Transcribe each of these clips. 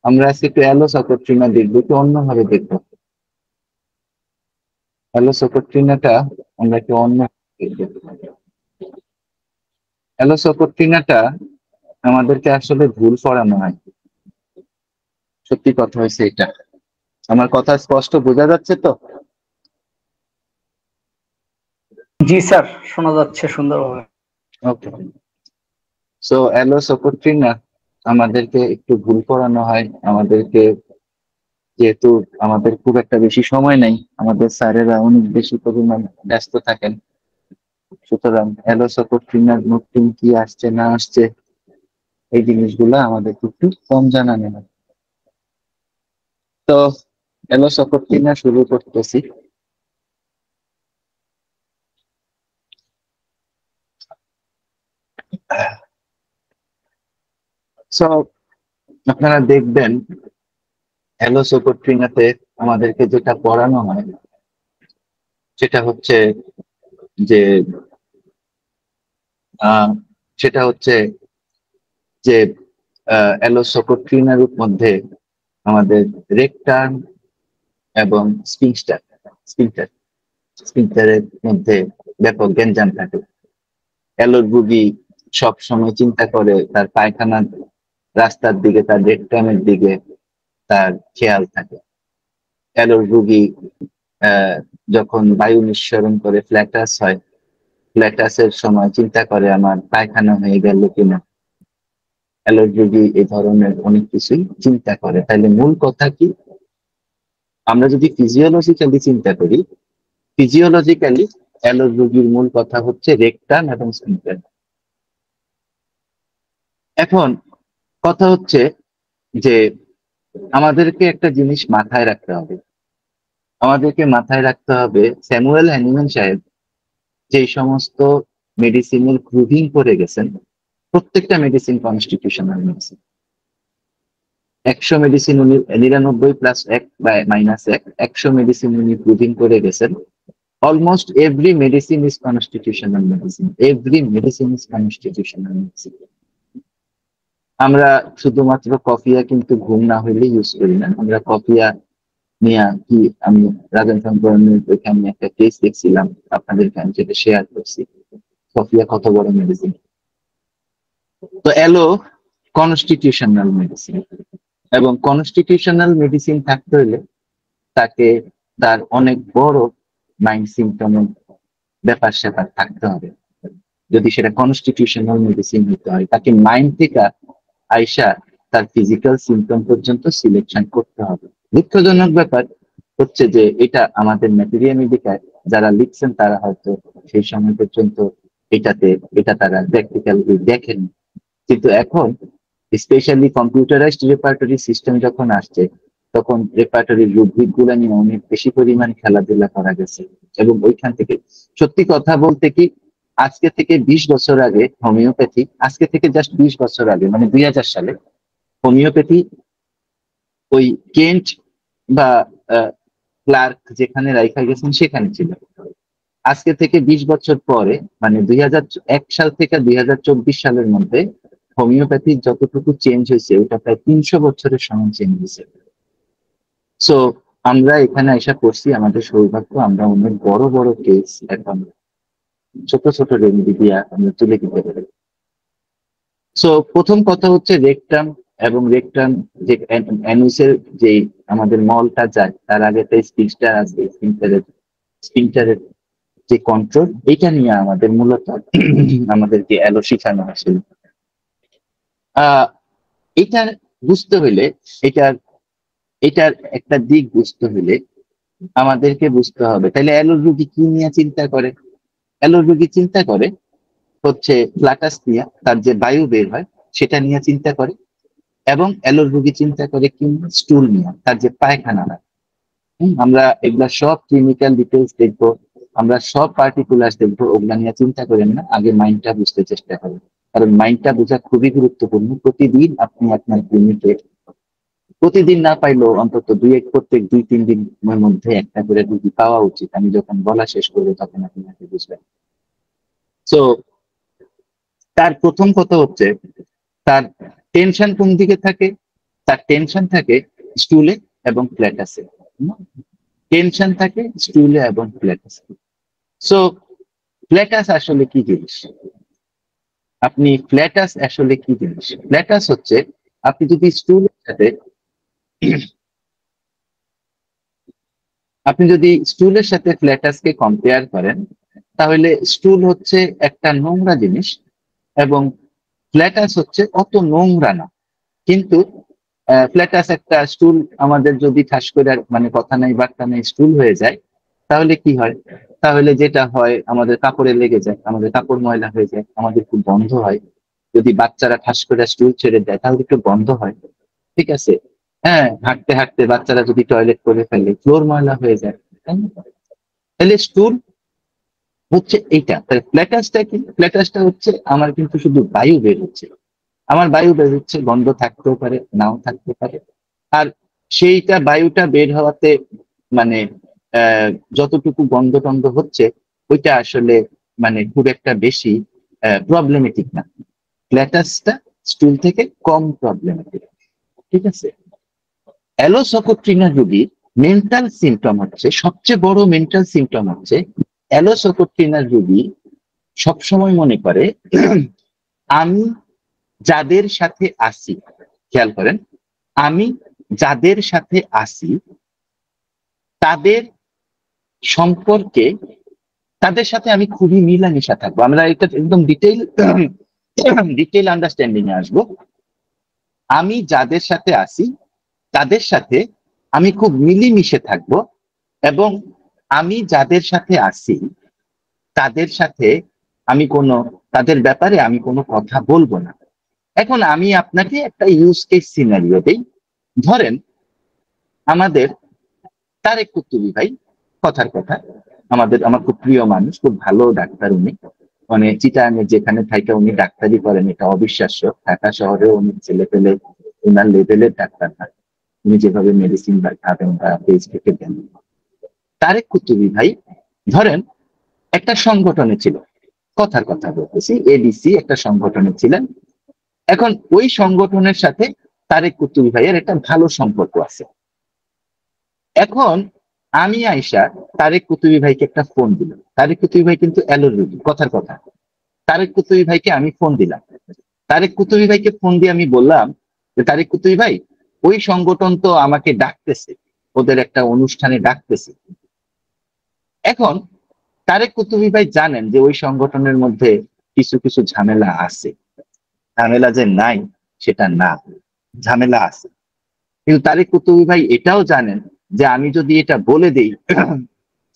আমরা আজকে একটু অ্যালোসোকোট্রিনা দেখবো, একটু অন্যভাবে দেখবো। অ্যালোসোকোট্রিনাটা আমরা একটু অন্য দেখবো। অ্যালোসোকোট্রিনাটা আমাদেরকে আসলে ভুল পড়ানো হয়। সত্যি কথা হয়েছে এটা। আমার কথা স্পষ্ট বোঝা যাচ্ছে তো? জি স্যার, শোনা যাচ্ছে সুন্দরভাবে। ওকে। সো অ্যালোসোকোট্রিনা আমাদেরকে একটু ভুল পড়ানো হয় আমাদেরকে, যেহেতু আমাদের খুব একটা বেশি সময় নেই, আমাদের স্যারেরা অনেক বেশি পরিমাণ ব্যস্ত থাকেন, সুতরাং অ্যালোসোকোট্রিনার নতুন কি আসছে না আসছে এই জিনিসগুলো আমাদের একটু কম জানা নেই। তো অ্যালোসোকোট্রিনা শুরু করতেছি। সো আপনারা দেখবেন অ্যালোসোকোট্রিনাতে আমাদেরকে যেটা পড়ানো হয় সেটা হচ্ছে যে আহ, সেটা হচ্ছে যে অ্যালোসোকোট্রিনার মধ্যে আমাদের রেকটার্ন এবং স্ফিংক্টার স্ফিংক্টার স্ফিংক্টারের মধ্যে ব্যাপক গ্যাঞ্জাম থাকে। অ্যালোর রুগী সব সময় চিন্তা করে তার পায়খানার রাস্তার দিকে, তার রেকটার্নের দিকে তার খেয়াল থাকে। অ্যালোর রুগী আহ, যখন বায়ু নিঃসরণ করে ফ্ল্যাটাস হয়, ফ্ল্যাটাসের সময় চিন্তা করে আমার পায়খানা হয়ে গেল কিনা। অ্যালোর রুগী এই ধরনের অনেক কিছুই চিন্তা করে। তাহলে মূল কথা কি, আমরা যদি ফিজিওলজিক্যালি চিন্তা করি, ফিজিওলজিক্যালি অ্যালোর রোগীর মূল কথা হচ্ছে রেকটার্ন এবং স্ফিংক্টার। এখন কথা হচ্ছে যে আমাদেরকে একটা জিনিস মাথায় রাখতে হবে। আমাদেরকে মাথায় রাখতে হবে স্যামুয়েল হ্যানিম্যান সাহেব যে সমস্ত মেডিসিনের প্রুভিং করে গেছেন, প্রত্যেকটা মেডিসিন কনস্টিটিউশনাল মেডিসিন। 100 মেডিসিন উনি 99+1/-1, 100 মেডিসিন উনি প্রুভিং করে গেছেন। Almost every medicine is constitutional medicine. Every medicine is constitutional medicine. আমরা শুধুমাত্র কফিয়া কিন্তু ঘুম না হইলে ইউজ করি না। আমরা কফিয়া নিয়ে কি, আমি রাজন সম্পর্কের ওইখানে একটা কেস দেখছিলাম আপনাদের কাছে, যেটা শেয়ার করছি। কফিয়া কত বড় মেডিসিন। তো এলো কনস্টিটিউশনাল মেডিসিন, এবং কনস্টিটিউশনাল মেডিসিন থাকতে হলে তাকে তার অনেক বড় মাইন্ড সিমটমের ব্যাপার স্যাপার থাকতে হবে। যদি সেটা কনস্টিটিউশনাল মেডিসিন হতে হয়, তাকে মাইন্ড থেকে আইসা তার ফিজিক্যাল সিমটম পর্যন্ত সিলেকশন করতে হবে। দুঃখজনক ব্যাপার হচ্ছে যে এটা আমাদের ম্যাটেরিয়া মেডিকায় যারা লিখছেন তারা হয়তো সেই সময় পর্যন্ত এটা তারা প্র্যাকটিক্যালি দেখেন। কিন্তু এখন স্পেশালি কম্পিউটারাইজড রেপার্টরি সিস্টেম যখন আসছে, তখন রেপার্টরির রুব্রিক গুলা নিয়ে অনেক বেশি পরিমাণ খেলাধুলা করা গেছে। এবং ওইখান থেকে সত্যি কথা বলতে কি, আজকে থেকে 20 বছর আগে হোমিওপ্যাথি, আজকে থেকে জাস্ট 20 বছর আগে মানে 2000 সালে হোমিওপ্যাথি ওই কেন্ট বা ক্লার্ক যেখানে রাইখা গেছেন সেখানে ছিল। আজকে থেকে 20 বছর পরে মানে 2001 সাল থেকে 2024 সালের মধ্যে হোমিওপ্যাথির যতটুকু চেঞ্জ হয়েছে ওটা প্রায় 300 বছরের সমান চেঞ্জ হয়েছে। সো আমরা এখানে আশা করছি, আমাদের সৌভাগ্য, আমরা অনেক বড় বড় কেস এখন ছোট ছোট রেমেডি দিয়া আমরা তুলে দিতে পারি। সো প্রথম কথা হচ্ছে রেকটাম, এবং রেকটাম যে অ্যানুসের যে আমাদের মলটা যায় তার আগে তো স্পিংক্টার আছে, স্পিংক্টারের যে কন্ট্রোল, এটা নিয়ে আমাদের মূলত আমাদেরকে অ্যালো শিখানো হয়েছিল। আহ এটা বুঝতে হইলে, এটার এটার একটা দিক বুঝতে হইলে আমাদেরকে বুঝতে হবে তাহলে অ্যালোর রোগী কি নিয়ে চিন্তা করে। অ্যালোর রোগী চিন্তা করে হচ্ছে ফ্লাটাস নিয়ে, তার যে বায়ু বের হয় সেটা নিয়ে চিন্তা করে। এবং অ্যালোর রোগী চিন্তা করে কি, স্টুল নিয়ে, তার যে পায়খানা হয়। আমরা এগুলা সব ক্লিনিক্যাল ডিটেলস দেখবো, আমরা সব পার্টিকুলার্স দেখবো, ওগুলা নিয়ে চিন্তা করেন না, আগে মাইন্ডটা বুঝতে চেষ্টা করেন। কারণ মাইন্ডটা বোঝা খুবই গুরুত্বপূর্ণ। প্রতিদিন আপনি আপনার ক্লিনিকে, প্রতিদিন না পাইলেও অন্তত প্রত্যেক 2-3 দিনের মধ্যে একটা করে রুগী পাওয়া উচিত। আমি যখন বলা শেষ করবো তখন আপনি বুঝবেন। সো তার প্রথম কথা হচ্ছে তার টেনশন কোন দিকে থাকে, তার টেনশন থাকে স্টুলে এবং প্ল্যাটাসে, টেনশন থাকে স্টুলে এবং প্ল্যাটাসে। সো প্ল্যাটাস আসলে কি জিনিস? প্ল্যাটাস আসলে কি জিনিস? প্ল্যাটাস হচ্ছে আপনি যদি স্টুলের সাথে প্ল্যাটাসকে কম্পেয়ার করেন, তাহলে স্টুল হচ্ছে একটা নোংরা জিনিস এবং প্ল্যাটাস হচ্ছে অত নোংরা না। কিন্তু প্ল্যাটাস একটা স্টুল আমাদের যদি ঠাস করে মানে কথা নাই বার্তা নাই স্টুল হয়ে যায়, তাহলে কি হয়? তাহলে যেটা হয় আমাদের কাপড়ে লেগে যায়, আমাদের কাপড় ময়লা হয়ে যায়, আমাদের খুব গন্ধ হয়। যদি বাচ্চারা ঠাস করে স্টুল ছেড়ে দেয় তাহলে একটু গন্ধ হয়, ঠিক আছে? হ্যাঁ, হাঁটতে হাঁটতে বাচ্চারা যদি টয়লেট করে ফেলে ফ্লোর ময়লা হয়ে যায়, তাই না? তাহলে স্টুল হচ্ছে এইটা। তাহলে প্ল্যাটাসটা কি? প্ল্যাটাসটা হচ্ছে আমার কিন্তু শুধু বায়ু বের হচ্ছে, আমার বায়ু বের হচ্ছে, গন্ধ থাকতেও পারে নাও থাকতে পারে। আর সেইটা বায়ুটা বের হওয়াতে মানে যতটুকু গন্ধ টন্ধ হচ্ছে ওইটা আসলে মানে খুব একটা বেশি প্রবলেমেটিক না। প্ল্যাটাসটা স্টুল থেকে কম প্রবলেমেটিক, ঠিক আছে? অ্যালোসকোট্রিনা রোগীর মেন্টাল সিমটম হচ্ছে, সবচেয়ে বড় মেন্টাল সিমটম হচ্ছে অ্যালোসকোট্রিনা রোগী সবসময় মনে করে আমি যাদের সাথে আসি, খেয়াল করেন, আমি যাদের সাথে আসি তাদের সম্পর্কে, তাদের সাথে আমি খুবই মিলামিশা থাকবো। আমরা এটা একদম ডিটেইল আন্ডারস্ট্যান্ডিং এ আসবো। আমি যাদের সাথে আসি তাদের সাথে আমি খুব মিলিমিশে থাকবো এবং আমি যাদের সাথে আসি তাদের সাথে তাদের ব্যাপারে আমি কোনো কথা বলবো না। এখন আমি আপনাকে একটা ইউজ কেস সিনারিও দেই। ধরেন আমাদের তারেক কুতুবী ভাই, কথার কথা, আমার খুব প্রিয় মানুষ, খুব ভালো ডাক্তার উনি, মানে চিটাগাঙে যেখানে থাকে উনি ডাক্তারি করেন, এটা অবিশ্বাস্য। ঢাকা শহরেও উনি ছেলে পেলে ওনার লেভেলের ডাক্তার না, উনি যেভাবে মেডিসিন খাবেন বা পেজ থেকে দেন। তারেক কুতুবী ভাই ধরেন একটা সংগঠনে ছিল, কথার কথা বলতেছি, এডিসি একটা সংগঠনে ছিলেন। এখন ওই সংগঠনের সাথে তারেক কুতুবী ভাইয়ের একটা ভালো সম্পর্ক আছে। এখন আমি আইসা তারেক কুতুবী ভাইকে একটা ফোন দিলাম। তারেক কুতুবী ভাই কিন্তু অ্যালোর রোগী, কথার কথা। তারেক কুতুবী ভাইকে আমি ফোন দিলাম। তারেক কুতুবী ভাইকে ফোন দিয়ে আমি বললাম যে তারেক কুতুবী ভাই, ওই সংগঠন তো আমাকে ডাকতেছে, ওদের একটা অনুষ্ঠানে ডাকতেছে। এখন তারেক কুতুবী ভাই জানেন যে ওই সংগঠনের মধ্যে কিছু কিছু ঝামেলা আছে, ঝামেলা যে নাই সেটা না, ঝামেলা আছে। কিন্তু তারেক কুতুবী ভাই এটাও জানেন যে আমি যদি এটা বলে দেই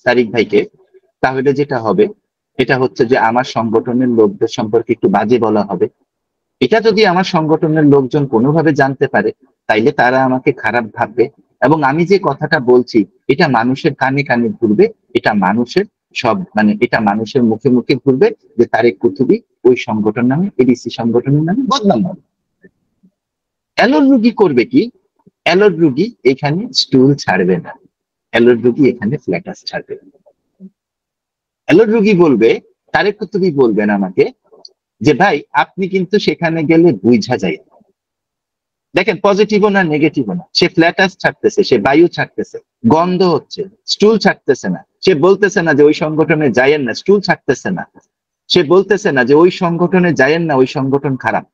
তারিক ভাইকে, তাহলে যেটা হবে এটা হচ্ছে যে আমার সংগঠনের লোকদের সম্পর্কে একটু বাজে বলা হবে। এটা যদি আমার সংগঠনের লোকজন কোনোভাবে জানতে পারে তাইলে তারা আমাকে খারাপ ভাববে এবং আমি যে কথাটা বলছি এটা মানুষের কানে কানে ঘুরবে, এটা মানুষের এটা মানুষের মুখে মুখে ঘুরবে যে তারেক কুতুবী ওই সংগঠন নামে, এডিসি সংগঠনের নামে বদনাম হবে। অ্যালোর রুগী করবে কি? অ্যালোর রুগী এখানে স্টুল ছাড়বে না, অ্যালোর রুগী এখানে ফ্ল্যাটাস ছাড়বে। অ্যালোর রুগী বলবে, তারেক কুতুবী বলবেন আমাকে যে ভাই আপনি কিন্তু সেখানে গেলে বুঝা যায়। দেখেন, পজিটিভও না নেগেটিভও না, সে ফ্ল্যাটাস ছাড়তেছে, সে বায়ু ছাড়তেছে, গন্ধ হচ্ছে, স্টুল ছাড়তেছে না। সে বলতেছে না যে ওই সংগঠনে যায়েন না, স্টুল ছাড়তেছে না। সে বলতেছে না যে ওই সংগঠনে যায়েন না, ওই সংগঠন খারাপ।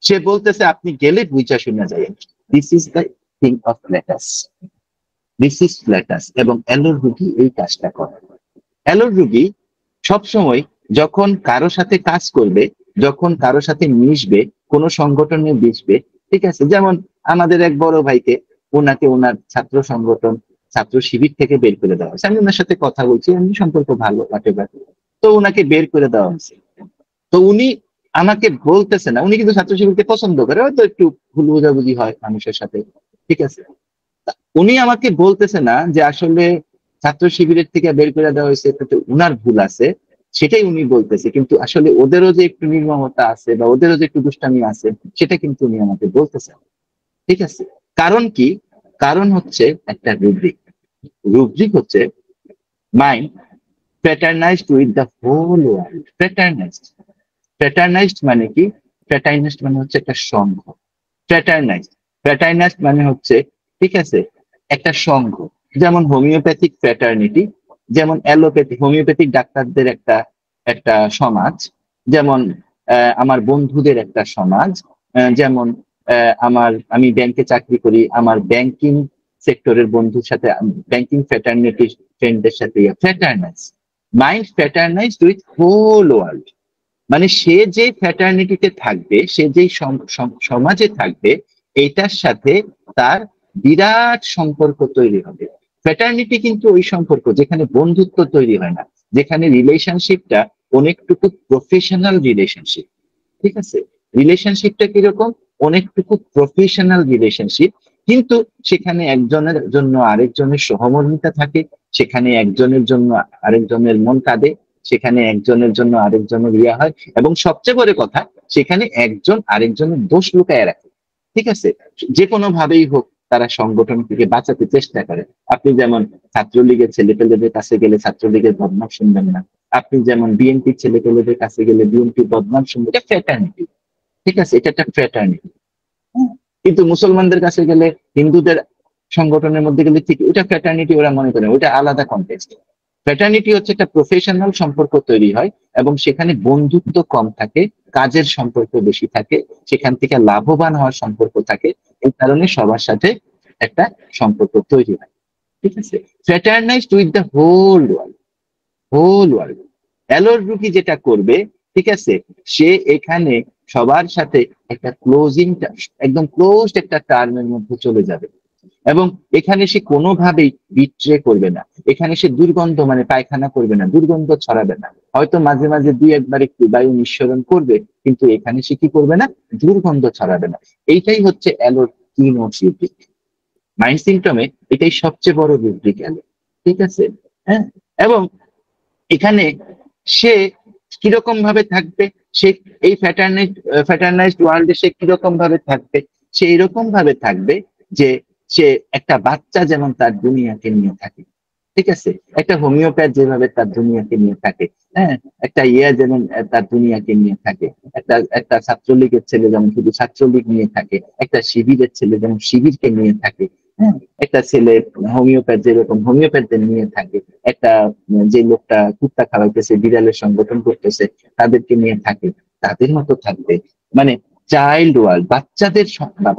সে বলতেছে আপনি গেলে বুঝা শুনে যায়েন। This is the thing of flatus, this is flatus. এবং অ্যালোর রুগী এই কাজটা করে। অ্যালোর রুগী সবসময় যখন কারো সাথে কাজ করবে, যখন কারো সাথে মিশবে, কোনো সংগঠনে মিশবে, ঠিক আছে, যেমন আমাদের এক বড় ভাইকে, ওনাকে ওনার ছাত্র সংগঠন, ছাত্র শিবির থেকে বের করে দেওয়া হয়েছে। আমি ওনার সাথে কথা বলছি, এমনি সম্পর্ক ভালো whatever, তো ওনাকে বের করে দেওয়া হয়েছে। তো উনি আমাকে বলতেছে না, উনি কিন্তু ছাত্র শিবিরকে পছন্দ করে, হয়তো একটু ভুল বোঝাবুঝি হয় মানুষের সাথে, ঠিক আছে। উনি আমাকে বলতেছে না যে আসলে ছাত্র শিবিরের থেকে বের করে দেওয়া হয়েছে এটাতে উনার ভুল আছে, সেটাই উনি বলতেছে। কিন্তু আসলে ওদেরও যে একটু নির্মমতা আছে বা ওদেরও যে একটু দুষ্টামি আছে সেটা কিন্তু উনি আমাকে বলতেছেন, ঠিক আছে। কারণ কি? কারণ হচ্ছে একটা রুব্রিক। রুব্রিক হচ্ছে mind fraternized with the whole world. Fraternized, fraternized মানে কি? ফ্র্যাটার্নাইজড মানে হচ্ছে একটা সংঘ। ফ্র্যাটার্নাইজড ফ্র্যাটারনাইজড মানে হচ্ছে, ঠিক আছে, একটা সংঘ, যেমন হোমিওপ্যাথিক ফ্র্যাটার্নিটি, যেমন অ্যালোপ্যাথিক হোমিওপ্যাথিক ডাক্তারদের একটা একটা সমাজ, যেমন আমার বন্ধুদের একটা সমাজ, যেমন আমি ব্যাংকে চাকরি করি, আমার ব্যাংকিং সেক্টরের বন্ধুর সাথে, ব্যাংকিং ফ্র্যাটার্নিটি ফ্রেন্ডদের সাথে ফ্র্যাটার্নাইজ, mind fraternized with whole world. মানে সে যে ফ্র্যাটার্নিটিতে থাকবে, সে যেই সমাজে থাকবে, এইটার সাথে তার বিরাট সম্পর্ক তৈরি হবে। ফ্র্যাটার্নিটি কিন্তু ওই সম্পর্ক যেখানে বন্ধুত্ব তৈরি হয় না, যেখানে রিলেশনশিপটা অনেকটুকু প্রফেশনাল রিলেশনশিপ। ঠিক আছে, রিলেশনশিপটা কিরকম, অনেকটুকু প্রফেশনাল রিলেশনশিপ, কিন্তু সেখানে একজনের জন্য আরেকজনের সহমর্মিতা থাকে, সেখানে একজনের জন্য আরেকজনের মন কাঁদে, সেখানে একজনের জন্য আরেকজনের ইয়া হয়, এবং সবচেয়ে বড় কথা, সেখানে একজন আরেকজনের দোষ লুকায় রাখে। ঠিক আছে, যে কোনো ভাবেই হোক তারা সংগঠন থেকে বাঁচাতে চেষ্টা করে। আপনি যেমন ছাত্রলীগের ছেলেপেলেদের কাছে গেলে ছাত্রলীগের বদনাম শুনবেন না, আপনি যেমন বিএনপির ছেলেপেলেদের কাছে গেলে বিএনপির বদনাম শুনবেন। এটা ফ্র্যাটার্নিটি। ঠিক আছে, এটা একটা ফ্র্যাটার্নিটি। কিন্তু মুসলমানদের কাছে গেলে, হিন্দুদের সংগঠনের মধ্যে গেলে ঠিক ওটা ফ্র্যাটার্নিটি ওরা মনে করে, ওটা আলাদা কনটেক্সট। ফ্র্যাটার্নিটি হচ্ছে একটা প্রফেশনাল সম্পর্ক তৈরি হয়, এবং সেখানে বন্ধুত্ব কম থাকে, কাজের সম্পর্ক বেশি থাকে, সেখান থেকে লাভবান হওয়ার সম্পর্ক থাকে, এই কারণে সবার সাথে একটা সম্পর্ক তৈরি হয়। ঠিক আছে, fraternized with the whole world, whole world. অ্যালোর রুগী যেটা করবে, ঠিক আছে, সে এখানে সবার সাথে একটা ক্লোজিং, একদম ক্লোজড একটা টার্মের মধ্যে চলে যাবে, এবং এখানে সে কোনোভাবেই বিট্রে করবে না, এখানে সে দুর্গন্ধ মানে পায়খানা করবে না, দুর্গন্ধ ছড়াবে না, হয়তো মাঝে মাঝে দুই একবার একটু বায়ু নিঃসরণ করবে, কিন্তু এখানে সে কি করবে না, দুর্গন্ধ ছড়াবে না। এইটাই হচ্ছে অ্যালোর কি নোটস রুব্রিক। মাইন্ড সিমটমে এটাই সবচেয়ে বড় রুব্রিক অ্যালো। ঠিক আছে, হ্যাঁ। এবং এখানে সে কিরকম ভাবে থাকবে, সে এই ফ্র্যাটার্নাইজড ওয়ার্ল্ডে সে কিরকম ভাবে থাকবে, সে এরকম ভাবে থাকবে যে সে একটা বাচ্চা যেমন তার দুনিয়াকে নিয়ে থাকে। ঠিক আছে, একটা হোমিওপ্যাথ যেভাবে তার দুনিয়াকে নিয়ে থাকে, হ্যাঁ, একটা যেমন তার দুনিয়াকে নিয়ে থাকে, একটা একটা ছাত্রলীগের ছেলে যেমন শুধু ছাত্রলীগ নিয়ে থাকে, একটা শিবিরের ছেলে যেমন শিবিরকে নিয়ে থাকে, হ্যাঁ, একটা ছেলে হোমিওপ্যাথ যেরকম হোমিওপ্যাথদের নিয়ে থাকে, একটা যে লোকটা কুত্তা খাওয়াইতেছে, বিড়ালের সংগঠন করতেছে, তাদেরকে নিয়ে থাকে, তাদের মতো থাকবে। মানে চাইল্ড ওয়ার্ল্ড,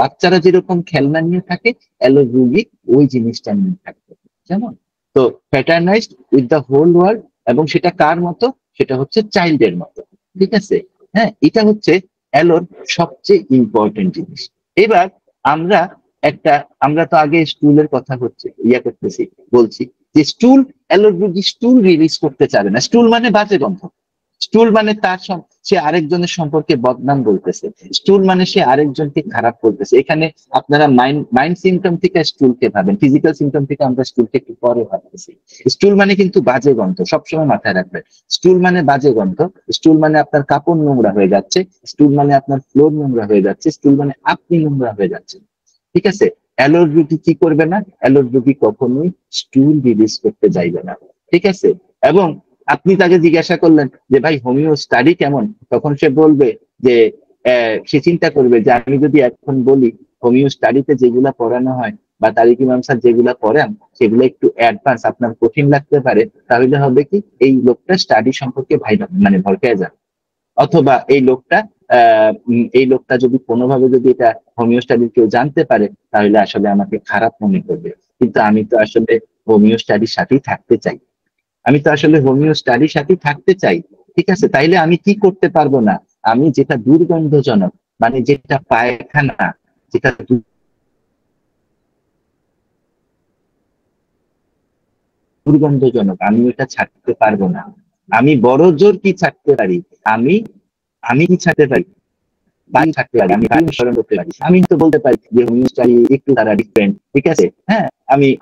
বাচ্চারা যেরকম খেলনা নিয়ে থাকে, অ্যালো রুগী ওই জিনিসটা নিয়ে থাকবে। যেমন, তো প্যাটার্নাইজড উইথ দ্য হোল ওয়ার্ল্ড, এবং সেটা কার মতো, সেটা হচ্ছে চাইল্ডের মতো। ঠিক আছে, হ্যাঁ, এটা হচ্ছে অ্যালোর সবচেয়ে ইম্পর্টেন্ট জিনিস। এবার আমরা একটা, আমরা তো আগে স্টুলের কথা হচ্ছে করতেছি, বলছি যে স্টুল, অ্যালোর রুগী স্টুল রিলিজ করতে চাবে না। স্টুল মানে বাজে গন্ধ, স্টুল মানে সে আরেকজনের সম্পর্কে বদনাম বলতেছে, স্টুল মানে সে আরেকজনকে খারাপ করতেছে। এখানে আপনারা মাইন্ড সিমটম থেকে স্টুলকে ভাবেন, ফিজিক্যাল সিমটম থেকে আমরা স্টুলকে একটু পরে ভাবতেছি। স্টুল মানে কিন্তু বাজে গন্ধ, সবসময় মাথায় রাখবেন। স্টুল মানে বাজে গন্ধ, স্টুল মানে আপনার কাপড় নোংরা হয়ে যাচ্ছে, স্টুল মানে আপনার ফ্লোর নোংরা হয়ে যাচ্ছে, স্টুল মানে আপনি নোংরা হয়ে যাচ্ছেন। ঠিক আছে, অ্যালোর রুগী কি করবে না, অ্যালোর রুগী কখনোই স্টুল রিলিজ করতে যাইবে না। ঠিক আছে, এবং আপনি তাকে জিজ্ঞাসা করলেন যে ভাই হোমিও স্টাডি কেমন, তখন সে বলবে যে সে চিন্তা করবে যে আমি যদি এখন বলি হোমিও স্টাডিতে যেগুলা পড়ানো হয় বা তারিক ইমাম স্যার যেগুলা পড়ান সেগুলো একটু অ্যাডভান্স, আপনার কঠিন লাগতে পারে, তাহলে হবে কি এই লোকটা স্টাডি সম্পর্কে মানে ভরকায় যান। অথবা এই লোকটা যদি কোনোভাবে যদি এটা হোমিও স্টাডির কেউ জানতে পারে, তাহলে আসলে আমাকে খারাপ মনে করবে। কিন্তু আমি তো আসলে হোমিও স্টাডির সাথেই থাকতে চাই, আমি তো আসলে হোমিও স্টাডির সাথেই থাকতে চাই। ঠিক আছে, তাইলে আমি কি করতে পারবো না, আমি যেটা দুর্গন্ধজনক, মানে যেটা পায়খানা, যেটা দুর্গন্ধজনক, আমি ওটা ছাড়তে পারবো না। আমি বড় জোর কি ছাড়তে পারি, আমি আমি কি ছাড়তে পারি, বাড়ি থাকতে পারি, আমি বাড়ি অনুসরণ করতে পারি। আমি তো বলতে পারি যে হোমিও স্টাডি একটু তারা ডিফারেন্ট। ঠিক আছে, হ্যাঁ,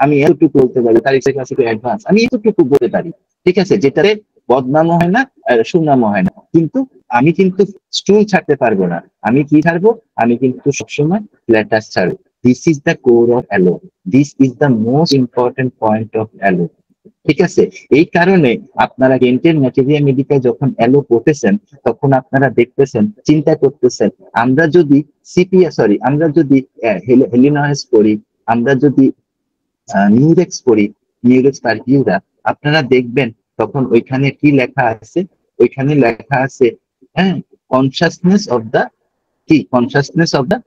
আমি এতটুকু বলতে পারি, তার ক্লাসিক্যাল অ্যাডভান্স, আমি এতটুকু বলতে পারি। ঠিক আছে, যেটাতে বদনামও হয় না আর সুনামও হয় না। কিন্তু আমি কিন্তু স্টুল ছাড়তে পারবো না। আমি কি ছাড়বো, আমি কিন্তু সবসময় লেটাস ছাড়বো। This is the core of aloe, this is the most important point of aloe. ঠিক আছে, এই কারণে আপনারা ডেন্টের ম্যাটেরিয়া মেডিকায় যখন অ্যালো করতেছেন তখন আপনারা দেখতেছেন, চিন্তা করতেছেন, আমরা যদি আমরা যদি হেলিনয়েস করি, আমরা যদি নিউরেক্স করি, নিউরেক্স পারকিউরা, আপনারা দেখবেন তখন ওইখানে কি লেখা আছে, ওইখানে লেখা আছে, হ্যাঁ, consciousness of the consciousness of the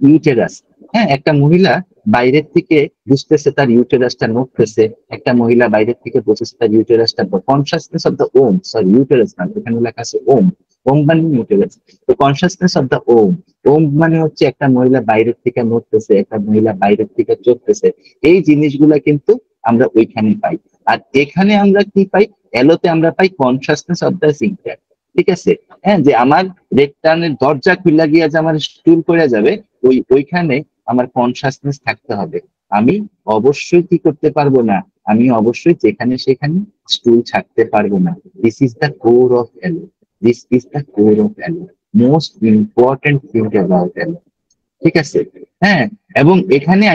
uterus. হ্যাঁ, একটা মহিলা বাইরের থেকে বুঝতেছে তার ইউটেরাসটা নড়তেছে, একটা মহিলা বাইরের থেকে বুঝতেছে তার ইউটেরাসটা, consciousness of the womb, sorry uterus না, এখানে লেখা আছে ওম, ওম মানে ইউটেরাস। তো কনসাসনেস অফ দা ওম, ওম মানে হচ্ছে একটা মহিলা বাইরের থেকে নড়তেছে, একটা মহিলা বাইরের থেকে চলতেছে। এই জিনিসগুলা কিন্তু আমরা ওইখানে পাই। আর এখানে আমরা কি পাই, এলোতে আমরা পাই কনসাসনেস অফ দা সিঙ্কটার। ঠিক আছে, হ্যাঁ, যে আমার রেকটানের দরজা খুলে গিয়ে যে আমার স্টুল করে যাবে, ওইখানে আমার কনসাসনেস থাকতে হবে। আমি অবশ্যই কি করতে পারবো না, আমি অবশ্যই যেখানে সেখানে স্টুল ছাড়তে পারবো না। This is the core of aloe, this is the core of aloe, most important thing about aloe. ঠিক আছে, হ্যাঁ, এবং এখানে